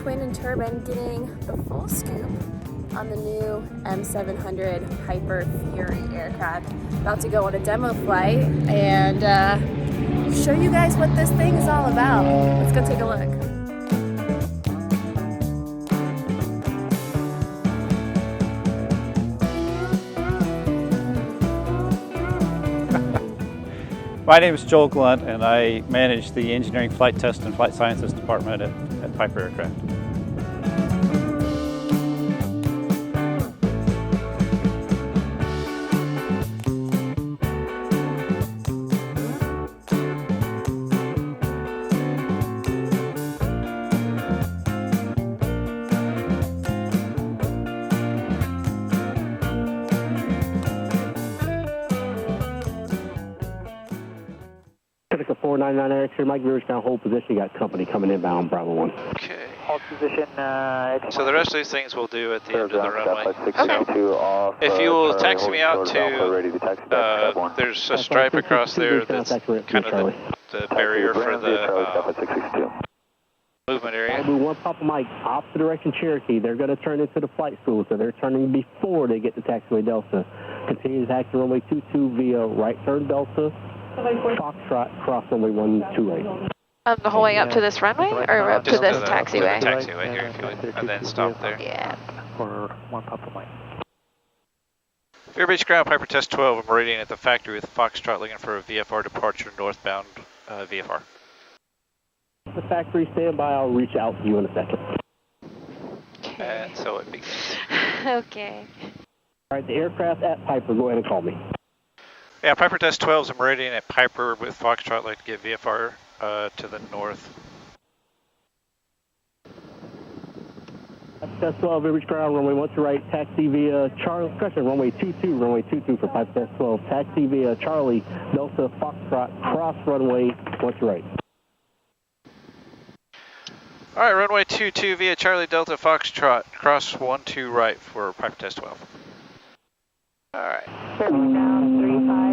twin and turbine getting the full scoop on the new M700 Hyper Fury aircraft. About to go on a demo flight and show you guys what this thing is all about. Let's go take a look. My name is Joel Glunt, and I manage the Engineering, Flight Test, and Flight Sciences Department at Piper Aircraft. Pacific 499 Eric here, Mike Rear's down, hold position. You got company coming inbound, Bravo 1. Okay. Hold position. So the rest of these things we'll do at the end of the runway. Okay. If you will taxi me out to, there's a stripe across there that's kind of the barrier for the movement area. We want Papa Mike, opposite direction Cherokee. They're going to turn into the flight school, so they're turning before they get to taxiway Delta. Continue to taxi runway 22 via right turn Delta. Foxtrot, cross runway 128. The whole way up to this runway, or up to this taxiway? To the taxiway here, if you would, and then stop there. Yeah. For one Papa Mike. Fairbeach ground, Piper Test 12, meridian at the factory with Foxtrot looking for a VFR departure, northbound VFR. The factory, stand by. I'll reach out to you in a second. And so it begins. Okay. All right, the aircraft at Piper, go ahead and call me. Yeah, Piper Test 12 is a meridian at Piper with Foxtrot looking to get VFR to the north. Test 12, Fairbeach ground, runway 1 to right, taxi via Charlie, correction, runway 22 for Piper Test 12, taxi via Charlie, Delta, Foxtrot, cross runway 1 to right. All right, runway 22 via Charlie, Delta, Foxtrot, cross 12 right for Piper Test 12. All right.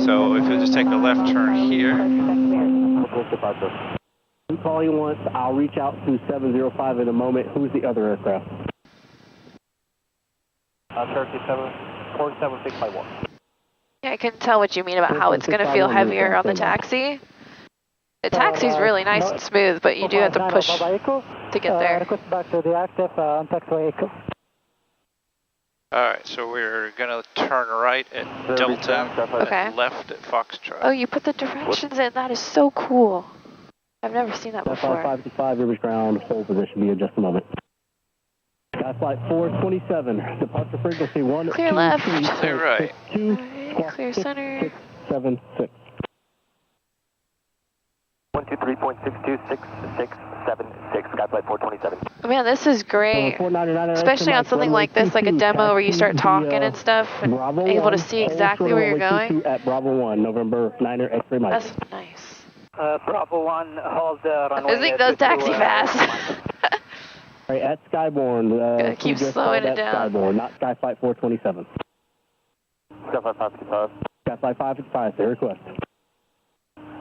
So if you'll just take a left turn here. You call you once, I'll reach out to 705 in a moment. Who's the other aircraft? Cherokee 747 Yeah, I can tell what you mean about how it's going to feel heavier on the taxi. The taxi's really nice and smooth, but you do have to push to get there. Request back to the active on taxiway Echo. All right, so we're gonna turn right at Delta, Okay. and left at Foxtrot. Oh, you put the directions in. That is so cool. I've never seen that before. 555, Fairbeach ground, hold position via just a moment. Sky flight 427, departure frequency 1. Clear left. Clear right. 2, Right, clear center. 676. 123.62676, Sky flight 427. Man, this is great. Especially on something like this, like a demo where you start talking and stuff, and able to see exactly where you're going. At Bravo 1, November 9er X-ray Mike. That's nice. Bravo 1, hold runway. This thing does taxi fast. All right, at Skyborne. Keep slowing it down. Skyborne, not Skyflight 427. Skyflight 555. Skyflight 555, their request.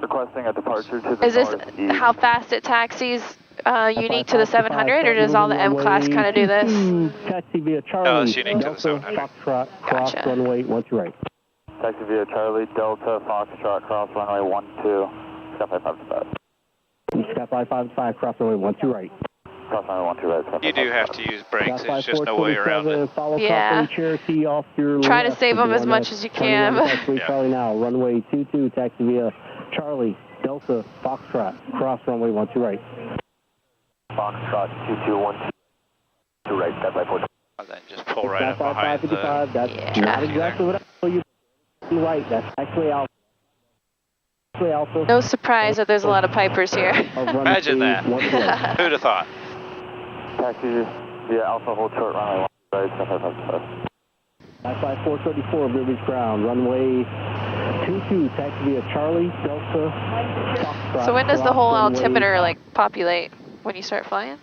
Requesting a departure to the Is this northeast. how fast it taxis unique to the 700, or does all the M class kind of do this? Taxi via Charlie. No, it's unique to the 700. Foxtrot, cross Gotcha. runway 1 to right. Taxi via Charlie, Delta, Foxtrot, cross runway 12, Skyflight 555. Skyflight 555, cross runway 1 to right. Cross runway 12 right. You do have to use brakes, Skyflight there's just no way around 427, it. follow Yeah. company Cherokee off your Try to left save them as one much at as you can. 21 taxiway Yeah. Charlie now, runway 22, taxi via Charlie, Delta, Foxtrot, cross runway 1 to right. Foxtrot 2212 to right, Skyflight 4. And then just pull right up Skyflight behind the 555, that's Yeah. not exactly what I told you. Right, that's actually Alpha. Alpha. No surprise that there's a lot of Pipers here. Imagine that. Who'd have thought? Taxi via Alpha, hold short runway 1 right, Skyflight 555. Skyflight 434, Fairbeach ground, runway 22, taxi via Charlie, Delta, Foxtrot. So when does the cross whole runway- altimeter like populate? When you start flying?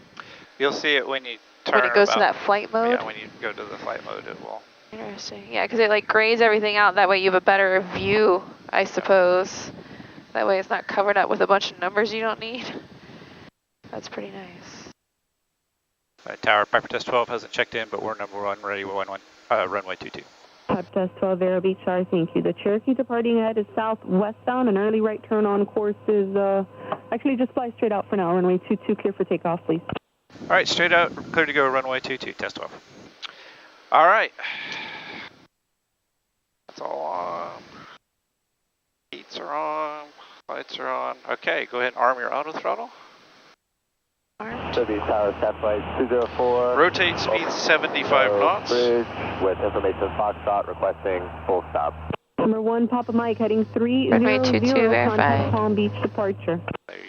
You'll see it when you turn. When it goes to about- that flight mode? Yeah, when you go to the flight mode, it will. Interesting. Yeah, because it like grays everything out. That way you have a better view, I suppose. That way it's not covered up with a bunch of numbers you don't need. That's pretty nice. Tower, Piper Test 12 hasn't checked in, but we're number 1, ready, runway 22. Piper Test 12, Vero Beach, sorry, thank you. The Cherokee departing ahead is southwestbound. An early right turn on course is, actually just fly straight out for now. Runway 22, clear for takeoff, please. All right, straight out, clear to go, runway 22, Test 12. All right. That's all on. Heats are on, lights are on. Okay, go ahead and arm your auto throttle. City Tower, Satellite 204. Rotate speed 75 knots. Bridge with information Foxtrot requesting full stop. Number 1, Papa Mike, heading 300, Runway 22, contact verified. Palm Beach departure.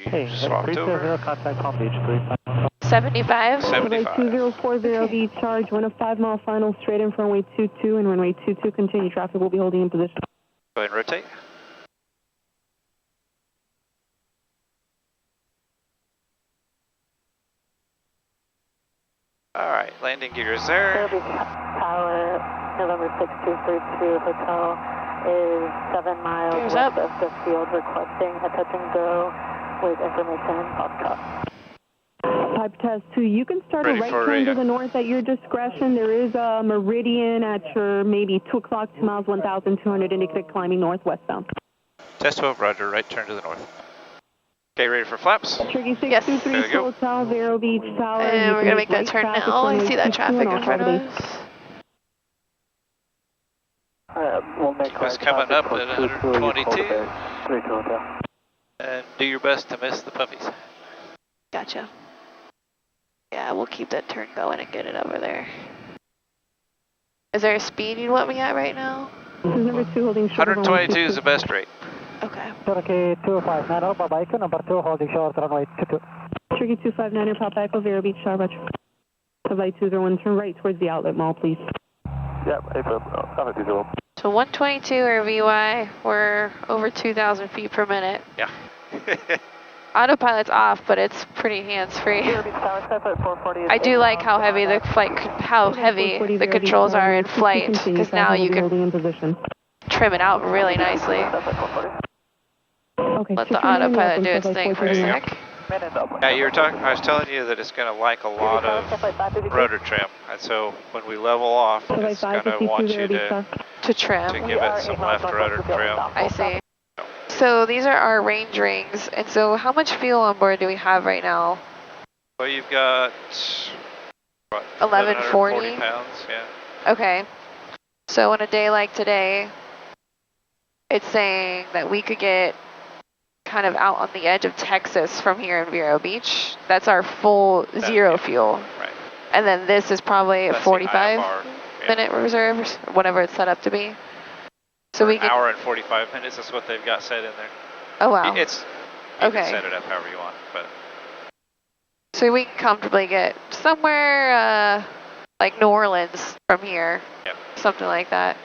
Hey, swapped over. contact Palm Beach, 35. 75. Runway 75. 2040 V charge, 1 5 mile final, straight in for runway 22, and runway 22, continue traffic will be holding in position. Go ahead and rotate. All right, landing gear is there. Tower, November 6232 Hotel is 7 miles Gears west up. of the field, requesting a touch and go with information Foxtrot. Pipe Test 2, you can start Ready a right for turn radio. to the north at your discretion. There is a meridian at your maybe 2 o'clock, 2 miles, 1,200, indicate climbing northwestbound. Test 12, roger, right turn to the north. Okay, ready for flaps? Turkey Yes. 623 There you go. Hotel, Vero Beach Tower. And we're You going to can make that right turn traffic now. I runway see that 22 traffic and in front of off us. We'll make It's coming up at 122. And do your best to miss the puppies. Gotcha. Yeah, we'll keep that turn going and get it over there. Is there a speed you'd want me at right now? This is number 2 holding short. 122 is the best rate. Okay. Cherokee 259, Papa Echo, number 2 holding short, runway 22. Cherokee 259, Papa Echo, Vero Beach Tower, roger. Flight 201, turn right towards the outlet mall, please. Yep, April, 220. So 122 or VY, we're over 2,000 feet per minute. Yeah. Autopilot's off, but it's pretty hands-free. Vero Beach Tower, Satellite 440 is I do 8 like how miles heavy the flight, how heavy the controls are in flight, because now you can holding in position. trim it out really nicely. Satellite 440. Okay. Let the secure runway autopilot open, do its Satellite thing for a 440. sec. Yeah, you were talking. I was telling you that it's going to like a lot of rotor trim, and so when we level off, Satellite it's going to 552, want Vero you Beach to Tower. To trim. give it some left rotor trim. I see. So these are our range rings, and so how much fuel on board do we have right now? Well, you've got what, 1140? 1140 pounds. Yeah. Okay. So on a day like today, it's saying that we could get kind of out on the edge of Texas from here in Vero Beach. That's our full zero yeah. fuel. Right. And then this is probably a That's the 45 IFR, yeah. minute reserve, or whatever it's set up to be. So we An can. hour and 45 minutes is what they've got set in there. Oh wow. It's you Okay. can set it up however you want, but So we can comfortably get somewhere like New Orleans from here. Yep. Something like that.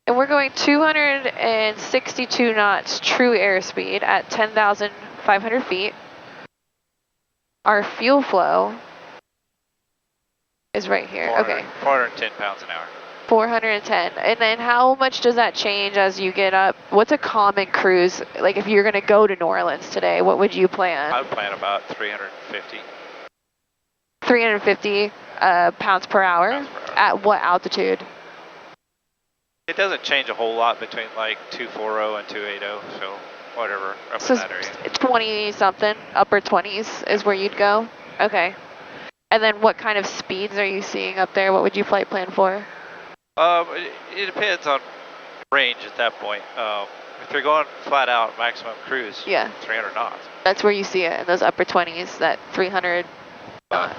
And we're going 262 knots true airspeed at 10,500 feet. Our fuel flow is right here. Okay. 410 pounds an hour. 410. And then how much does that change as you get up? What's a common cruise? Like if you're going to go to New Orleans today, what would you plan? I would plan about 350 350 pounds per hour. pounds per hour. At what altitude? It doesn't change a whole lot between like 240 and 280, so whatever up So in that area. 20 something, upper 20s is where you'd go? Okay. And then what kind of speeds are you seeing up there? What would you flight plan for? It depends on range at that point. If they're going flat out maximum cruise, Yeah. 300 knots. That's where you see it in those upper 20s, that 300 knot.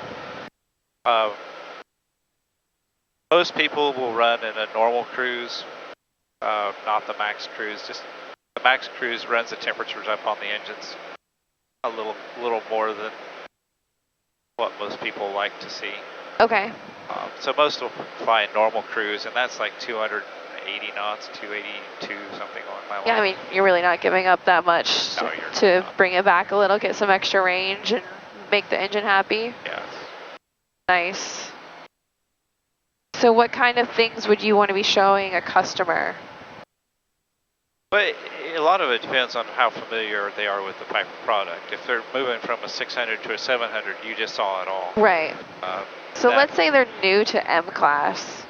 Most people will run in a normal cruise, not the max cruise. Just the max cruise runs the temperatures up on the engines a little more than what most people like to see. Okay. So most will fly a normal cruise, and that's like 280 knots, 282, something along that line. Yeah, I mean, you're really not giving up that much No, you're to not. bring it back a little, get some extra range and make the engine happy. Yeah. Nice. So what kind of things would you want to be showing a customer? But a lot of it depends on how familiar they are with the Piper product. If they're moving from a 600 to a 700, you just saw it all. Right. So that- let's say they're new to M class.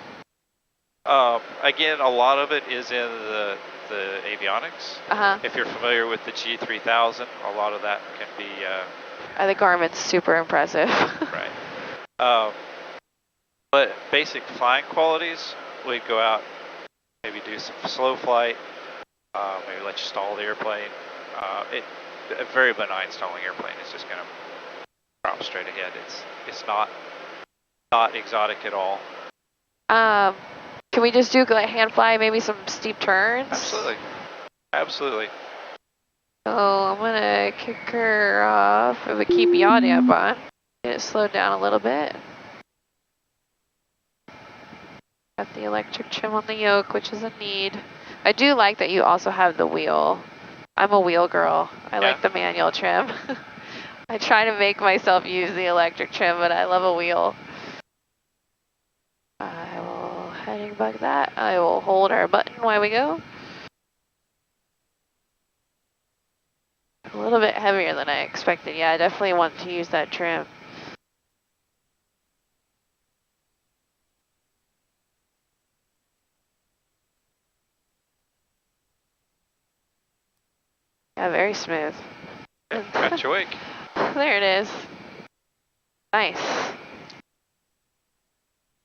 Again, a lot of it is in the avionics. Uh-huh. If you're familiar with the G3000, a lot of that can be... The Garmin's super impressive. right. But basic flying qualities, we'd go out, maybe do some slow flight, maybe let you stall the airplane. A very benign stalling airplane is just going to drop straight ahead. It's not exotic at all. Can we just do like hand fly, maybe some steep turns? Absolutely. Absolutely. So I'm gonna kick her off if we keep yaw up on. Get it slowed down a little bit. Got the electric trim on the yoke, which is a need. I do like that you also have the wheel. I'm a wheel girl. I like the manual trim. I try to make myself use the electric trim, but I love a wheel. I will heading bug that. I will hold our button while we go. A little bit heavier than I expected. Yeah, I definitely want to use that trim. Yeah, very smooth. Got your wake. There it is. Nice.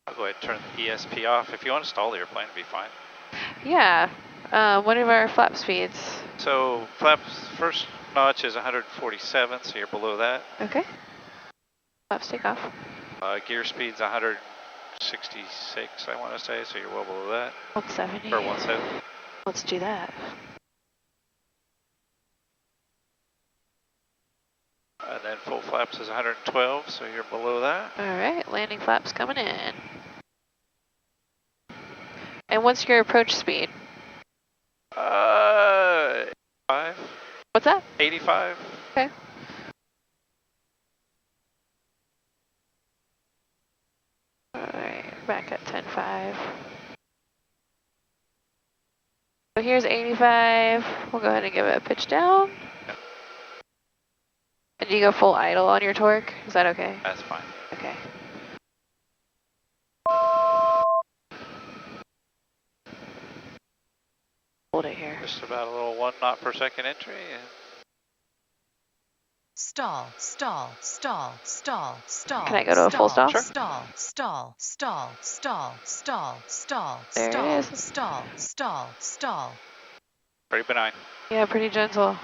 I'll go ahead and turn the ESP off. If you want to stall the airplane, it'll be fine. Yeah. What are our flap speeds? So flaps, first notch is 147, so you're below that. Okay. Flaps take off. Gear speed's 166, I want to say, so you're well below that. 170. Or 170. Let's do that. And then full flaps is 112, so you're below that. All right, landing flaps coming in. And what's your approach speed? 85. What's that? 85. Okay. All right, back at 10.5. So here's 85. We'll go ahead and give it a pitch down. And do you go full idle on your torque? Is that okay? That's fine. Okay. Hold it here. Just about a little 1 knot per second entry. Stall, stall, stall, stall, stall. Can I go to a full stall? Sure. Stall, stall, stall, stall, stall, stall, There it stall, is. stall, stall, stall. Pretty benign. Yeah, pretty gentle.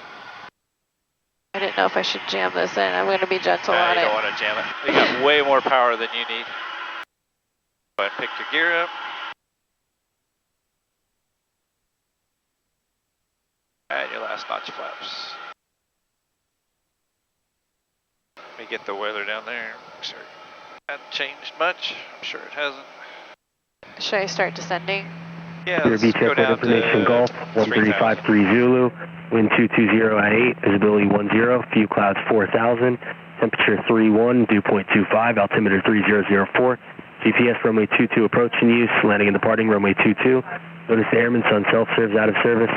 I didn't know if I should jam this in. I'm going to be gentle on You it. don't want to jam it. You got way more power than you need. Go ahead and pick your gear up. And your last notch flaps. Let me get the weather down there. Make sure it hasn't changed much. I'm sure it hasn't. Should I start descending? Yeah, Your let's VTech go down information to Golf 3,000. 1353 Zulu, wind 220 at 8, visibility 10, few clouds 4,000, temperature 31, dew point 25, altimeter 3004, GPS runway 22 approach in use, landing and departing runway 22. Notice the airman sun self-serves out of service.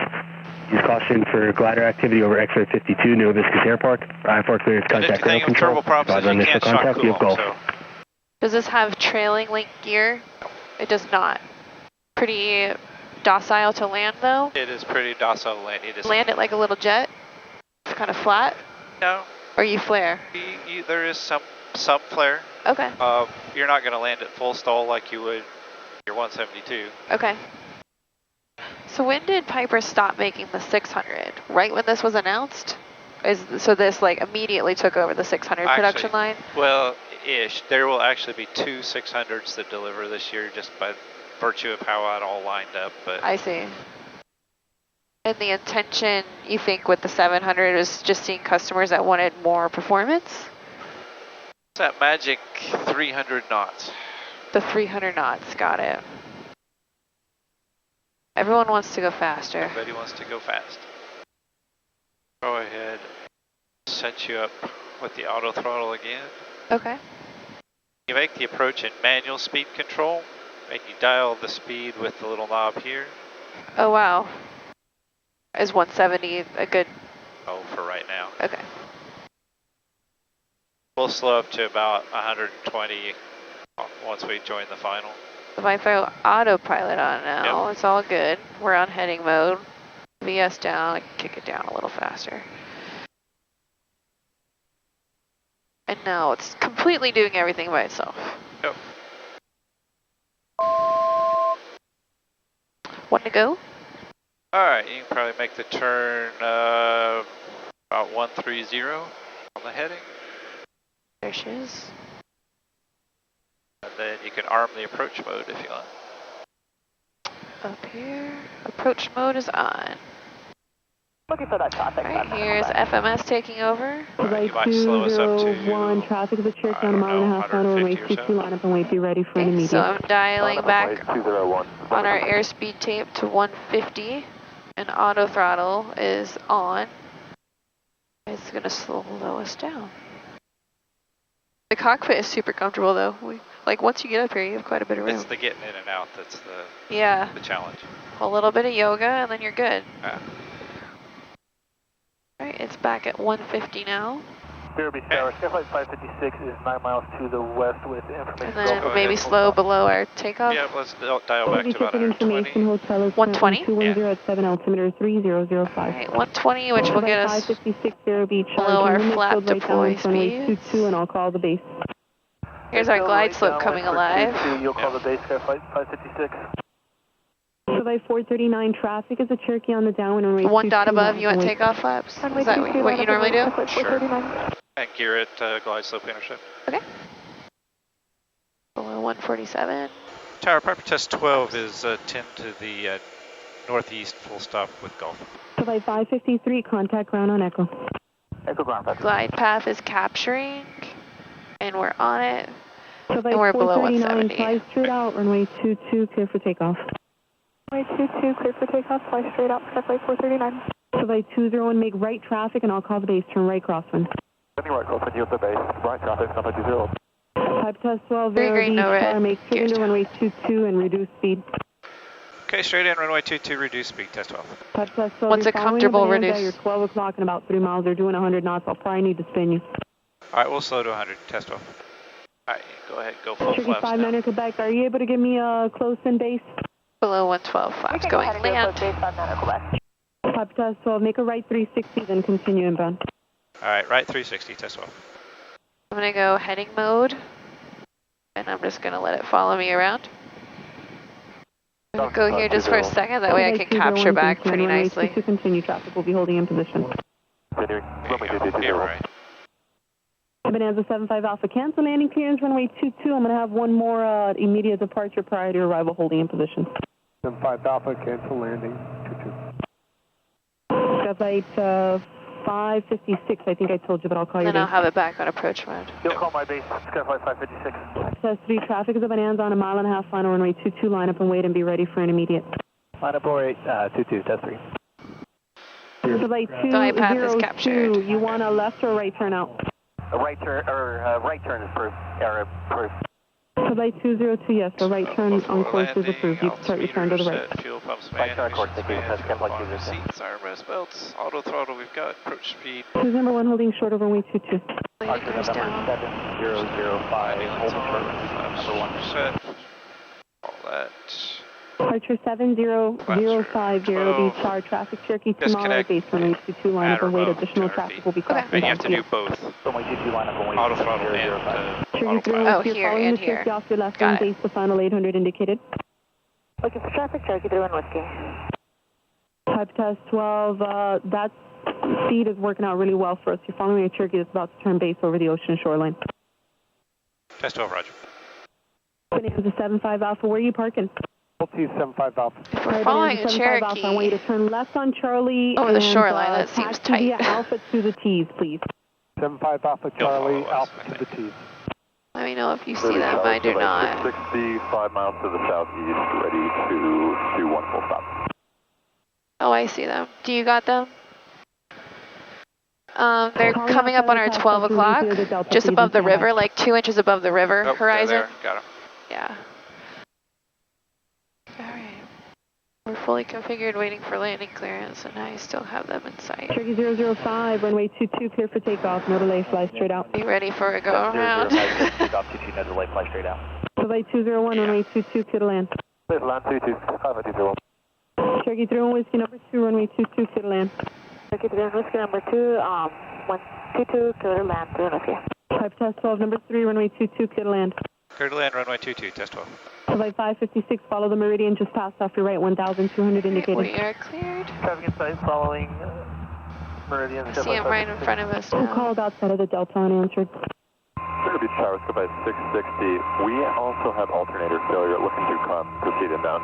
Use caution for glider activity over X-ray 52, New Hibiscus Air Park. IFR clearance, And contact the thing ground with control. turboprops is Advise on you initial can't shock contact, cool give Golf. them, so Does this have trailing link gear? It does not. Pretty docile to land though. it is pretty docile to land. It is Land it like a little jet. It's kind of flat. no. Or you flare. There is some flare. Okay. You're not going to land at full stall like you would your 172. Okay. So when did Piper stop making the 600? Right when this was announced? So this like immediately took over the 600 production line? Well, ish. There will actually be 2 600s that deliver this year just by virtue of how it all lined up. But I see. And the intention, you think, with the 700 is just seeing customers that wanted more performance? it's that magic 300 knots. The 300 knots, got it. Everyone wants to go faster. Everybody wants to go fast. Go ahead. Set you up with the auto throttle again. Okay. You make the approach in manual speed control, and you dial the speed with the little knob here. Oh, wow. Is 170 a good? Oh, for right now. Okay. We'll slow up to about 120 once we join the final. If I throw autopilot on now, Yep. it's all good. We're on heading mode. VS down, I can kick it down a little faster. And now it's completely doing everything by itself. Yep. One to go. Alright, you can probably make the turn about 130 on the heading. There she is. And then you can arm the approach mode if you want. Up here. Approach mode is on. Looking for that traffic. Alright, here's FMS taking over. You might slow us up to 201, traffic is a Cherokee on a mile and a half on runway 22, line up and wait, be ready for an immediate. So I'm dialing back 201. on our airspeed tape to 150 and auto throttle is on. It's gonna slow us down. The cockpit is super comfortable though. Like once you get up here, you have quite a bit of room. It's the getting in and out that's the challenge. A little bit of yoga and then you're good. Yeah. Alright, it's back at 150 now. BRB Tower, CFI-I is 9 miles to the west with information. And then maybe slow below our takeoff. Yeah, let's dial back to about 120. 120? 210 at 7 altimeter 3005. Alright, 120, which will get us 556 Zero Beach. below our flat deploy speed. 22, and I'll call the base. Here's our glide slope coming alive. You'll call the base, CFI-I. So by 439 traffic is a Cherokee on the downwind runway. One dot above, you want takeoff flaps? Is that what you normally do? Sure. And gear it glide slope intercept. Okay. Below 147. Tower, Piper Test 12 is 10 to the northeast, full stop with Gulf. So by 553, contact ground on Echo. Echo ground, Glide path is capturing, and we're on it, So by and we're below 439, 170. fly straight out, runway 22, clear for takeoff. Runway 22, clear for takeoff, fly straight out, CFI 439. So by 201, make right traffic, and I'll call the base, turn right crosswind. Turning right crosswind, yield to base, right traffic, CFI 20. Type test 12, Green, Zero green, Beach, no red. make straight into runway 22 and reduce speed. Okay, straight in, runway 22, reduce speed, test 12. Type test 12, What's you're a following comfortable the Bonanza, reduce? You're 12 o'clock in about 3 miles, they're doing 100 knots, I'll probably need to spin you. Alright, we'll slow to 100, test 12. Alright, go ahead, go full Cherokee flaps 59 now. Quebec, are you able to give me a close-in base? Below 112 flaps going land. Type test 12, make a right 360, then continue inbound. Alright, right 360, test 12. I'm gonna go heading mode, and I'm just gonna let it follow me around. I'm gonna go here just for a second, that way I can capture back pretty nicely. To continue traffic, we'll be holding in position. Continuing, runway 22, Yeah, right. Bonanza 75 Alpha, cancel landing clearance, runway 22. I'm going to have one more immediate departure prior to arrival, holding in position. 75 Alpha, cancel landing, 22. Got flight 556, I think I told you, but I'll call you Then I'll base. have it back on approach mode. You'll call my base, CFI 556. Access 3, traffic is a Bonanza on a mile and a half final runway 22, line up and wait and be ready for an immediate. Line up or 22, test 3. So flight Glide path is captured. 202, you want a left or right turn out? A right turn, right turn is proof, error proof. So flight 202, yes, the right turn on course is approved. You can start your turn to the right. Fuel pumps Right man, turn course, emissions thank you, man, that's fuel kept like bar you just said. seats, armrest belts, auto throttle we've got, approach speed. Cruise number 1 holding short over runway 22. Landing goes down. 7005, hold Flaps set, all that. Departure 7005, Zero Beach, our traffic Cherokee 2 mile Disconnect. base runway 22, line up and wait, additional 200 traffic feet. will be crossing. And you have to do both, Runway 22, line up and wait. auto throttle and Cherokee autopilot. 3, Oh, you're here following and the here. Cherokee off your left Got on it. base, the final 800 indicated. Looking for traffic, Cherokee 31 Whiskey. Type test 12, that speed is working out really well for us. You're following a Cherokee that's about to turn base over the ocean shoreline. Test 12, roger. Bonanza 75 Alpha, where are you parking? 75 Alpha. If we're following a 75 Alpha, I want you to Cherokee turn left on Charlie over the and, shoreline, that seems taxi via tight. Alpha to the T's, please. 75 Alpha, Charlie, Charlie, follow us, Alpha I to the think. T's. Let me know if you see them, I do not. 65 miles to the southeast, ready to do 1 full stop. Oh, I see them. Do you got them? They're coming up on our 12 o'clock, just above the river, like 2 inches above the river Nope, they're horizon. there, got 'em. Yeah. Alright. We're fully configured, waiting for landing clearance, and I still have them in sight. Cherokee 005, runway 22, clear for takeoff, no delay, fly straight out. Be ready for a go around. 005, takeoff 22, no delay, fly straight out. Flight 201, runway 22, clear to land. Clear to land 22, 5201. Cherokee 31, whiskey number 2, runway 22, clear to land. Cherokee 31, whiskey number 2, 122, clear to land, 3 whiskey. Type test 12, number 3, runway 22, clear to land. Clear to land, runway 22, test 12. Flight 556, follow the meridian, just passed off your right, 1,200 indicated. We are cleared. Traffic inside following meridian. I see him right in front of us Who now. called outside of the Delta unanswered? Clear Beach Tower, by 660. We also have alternator failure looking to proceed inbound.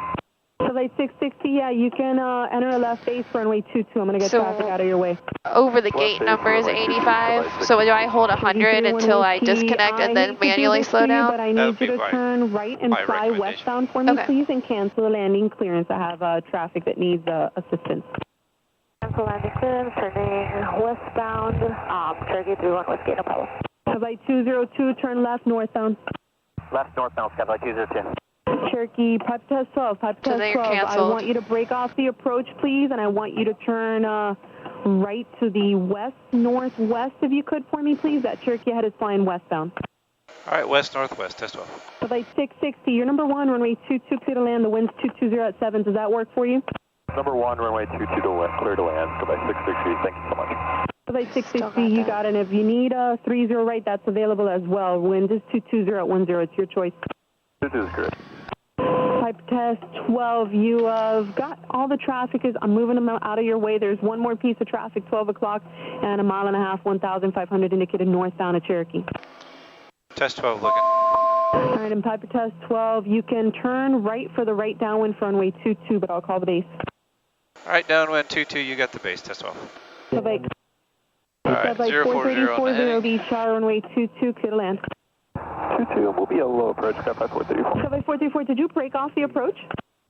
Flight 660, yeah, you can enter a left base for runway 22. I'm going to get traffic out of your way. Over the gate number is 85, so do I hold 100 until I disconnect and then manually slow down? But I need you to turn right and fly westbound for me, please, and cancel the landing clearance. I have traffic that needs assistance. Cancel landing clearance, turning westbound, Cherokee 31, whiskey, no problem. Flight 202, turn left northbound. Left northbound, Skyflight 202. Cherokee, pipe test 12, pipe So test they're 12. canceled. I want you to break off the approach, please, and I want you to turn right to the west-northwest, if you could, for me, please. That Cherokee head is flying westbound. All right, west-northwest, test 12. Flight 660, you're number 1, runway 22, clear to land. The wind's 220 at 7. Does that work for you? Number 1, runway 22 clear to land. Goodbye 660, thank you so much. Flight 660, you got it. And if you need a 30 right, that's available as well. Wind is 220 at 10. It's your choice. This is good. Type test 12, you have got all the traffic. I'm moving them out of your way. There's one more piece of traffic, 12 o'clock, and a mile and a half, 1,500 indicated northbound of Cherokee. Test 12 looking. All right, and Piper test 12, you can turn right for the right downwind for runway 22, but I'll call the base. All right, downwind 22, you got the base, test 12. Quebec. All right, 040 on the heading. Beach, tower, runway 22, clear to land. 22, we'll be a low approach, Skyflight 434. Quebec 434, did you break off the approach?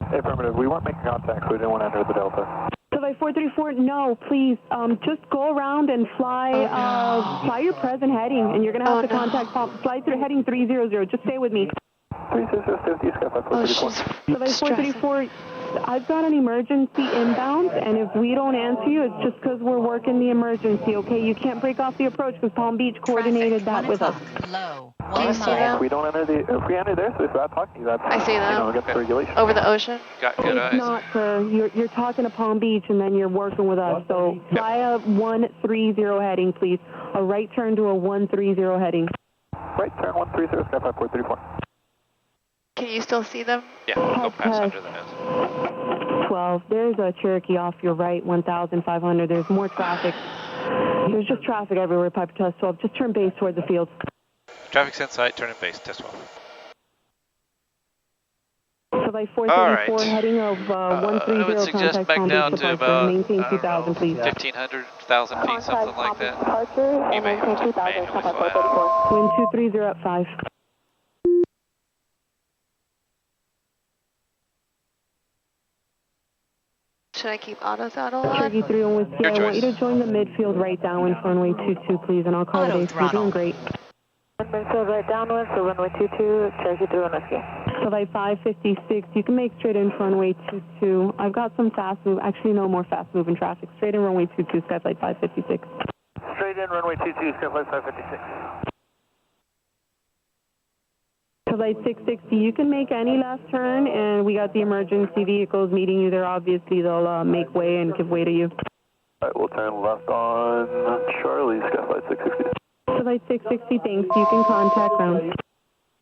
Affirmative, we weren't making contact, so we didn't want to enter the Delta. Quebec 434, no, please, just go around and fly your present heading, and you're going to have to contact, fly through heading 300, just stay with me. 360, Skyflight 434. Quebec 434, I've got an emergency inbound, and if we don't answer you, it's just because we're working the emergency, okay? You can't break off the approach because Palm Beach coordinated that with us. Low. Do you see them? If we don't enter if we enter there, so if I talk to you, that's, I see them. against the regulation. Over the ocean? Got good It's eyes. not, sir. You're talking to Palm Beach, and then you're working with us. So fly a 130 heading, please. A right turn to a 130 heading. Right turn 130, Skyflight 434. Can you still see them? Yeah, go pass under the nose. 12. There's a Cherokee off your right, 1,500. There's more traffic. There's just traffic everywhere, Piper Test 12. Just turn base toward the field. Traffic's in sight, turn in base, test 12. Flight 434, right. heading of 130, I would suggest contact back Palm down Beach to departure. about, Maintain 2,000, please. 1,500, 1,000 feet, something like that. Departure, You may have to manually fly out. Wind 230 at 5. Should I keep auto throttle on? Cherokee 31 with Your I want you choice. to join the midfield right downwind for runway 22, please, and I'll call Auto it base. You're throttle. doing great. Midfield right downwind, so runway 22, Cherokee 31 whiskey. Flight 556, you can make straight in for runway 22. I've got some fast move, actually no more fast moving traffic. Straight in runway 22, Skyflight 556. Straight in, runway 22, Skyflight 556. Flight 660, you can make any left turn, and we got the emergency vehicles meeting you there. Obviously, they'll make way and give way to you. All right, we'll turn left on Charlie, Skyflight 660. Flight 660, thanks. You can contact ground.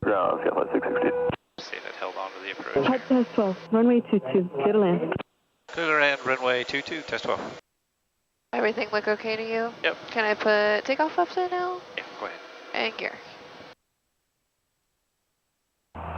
Ground, Skyflight 660. See that held on to the approach. Type test 12, runway 22, clear to land. Clear to land, runway 22, test 12. Everything look okay to you? Yep. Can I put takeoff up there now? Yeah, go ahead. And gear.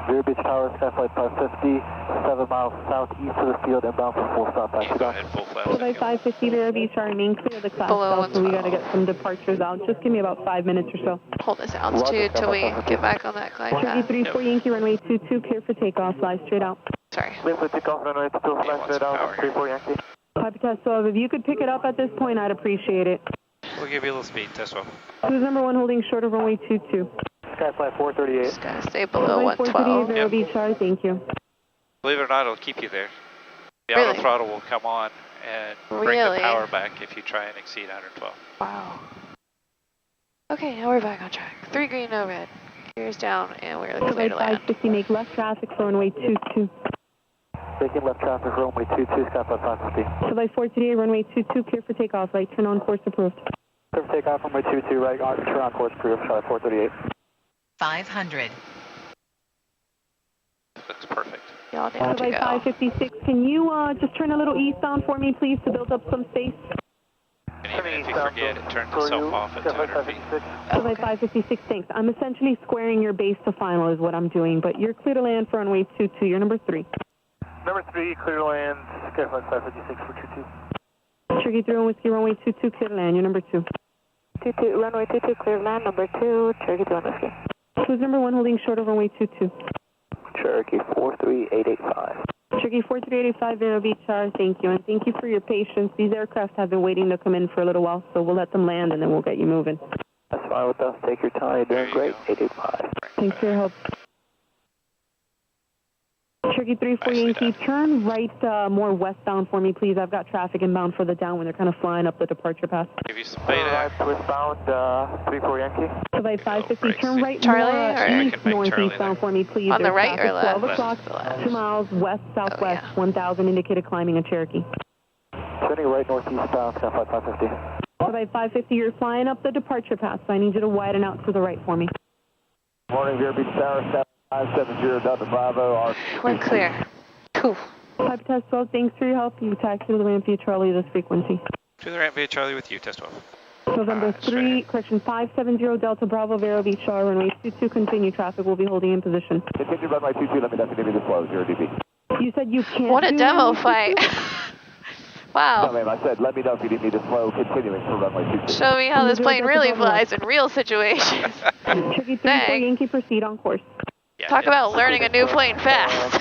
Vero Beach Tower, Skyflight 550, 7 miles southeast of the field, inbound for full stop. Yeah, go ahead, full flaps. Flight 550, Vero Beach, our main clear of the class Below cell, so we 112. got to get some departures out. Just give me about 5 minutes or so. Hold this altitude till we get back on that glide Cherokee path. 34 Yankee, runway 22, clear for takeoff, fly straight out. Sorry. Clear for takeoff, runway 22, Yeah, fly wants straight some out, power 34 Yankee. Piper test 12, if you could pick it up at this point, I'd appreciate it. We'll give you a little speed, test 12. Who's number 1 holding short of runway 22? Skyflight 438. Just gotta stay below Runway 438, 112. Vero Beach, sorry, thank you. Believe it or not, it'll keep you there. The Really? auto throttle will come on and bring Really? the power back if you try and exceed 112. Wow. Okay, now we're back on track. 3 green, no red. Gears down, and we're clear to land. 550, make left traffic for runway 22. Taking left traffic, runway 22, Skyfly 550. July 4 today, runway 22, clear for takeoff. Right turn on course approved. Clear for takeoff, runway 22, right, turn on course approved, Charlie 438. 500. Looks perfect. Y'all down to July go. 556, can you just turn a little eastbound for me, please, to build up some space? And even if you forget, it turns itself off at 200 feet. July 556, thanks. I'm essentially squaring your base to final is what I'm doing, but you're clear to land for runway 22. You're number 3. Number 3, clear to land, Skyfly 556 for 22. Turkey 3 on whiskey, runway 22, clear to land. You're number 2. 22, runway 22, clear to land, number 2, Cherokee 2 on whiskey. Who's number 1 holding short of runway 22? Cherokee 43885. Cherokee 43885, Vero Beach, thank you. And thank you for your patience. These aircraft have been waiting to come in for a little while, so we'll let them land and then we'll get you moving. That's fine with us. Take your time. You're doing great. 885. Thanks for your help. Cherokee 34 Yankee, turn right more westbound for me, please. I've got traffic inbound for the downwind. They're kind of flying up the departure path. Give you some beta. Westbound, 34 Yankee. Survey 550, turn right Charlie, more or- east northeastbound for me, please. On the There's right or traffic, 12 left? o'clock, 2 miles west southwest, yeah. 1000 indicated climbing in Cherokee. Turning right northeastbound, Skyfly 550. Survey 550, you're flying up the departure path, so I need you to widen out to the right for me. Morning, Vero Beach Tower, 570 Delta Bravo. We're clear. Cool. Pipe test 12, thanks for your help. You taxi to the ramp via Charlie this frequency. To the ramp via Charlie with you, test 12. November 3, correction 570 Delta Bravo, Vero Beach, runway 22, continue. Traffic will be holding in position. Continue runway 22, let me know if you need me to slow, 0 dB. You said you can't What a do demo runway flight. 22? Wow. No, ma'am, I said let me know if you need me to slow, continuing for runway 22. Show me how this plane really flies in real situations. Cherokee 34 Dang. Yankee, proceed on course. Yeah, Talk about learning a new plane fast.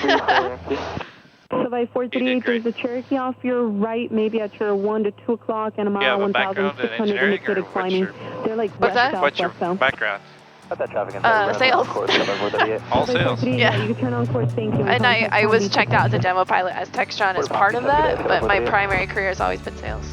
So by 438, there's a Cherokee off your right, maybe at your 1 to 2 o'clock, and a You have mile a background in 1,600 engineering, or indicated what's climbing. your- They're like What's that? west, What's your southwest bound. background? Got that traffic Sales. All sales. Yeah, you can turn on course, thank you. And I was checked out as a demo pilot as Textron as part of that, but my primary career has always been sales.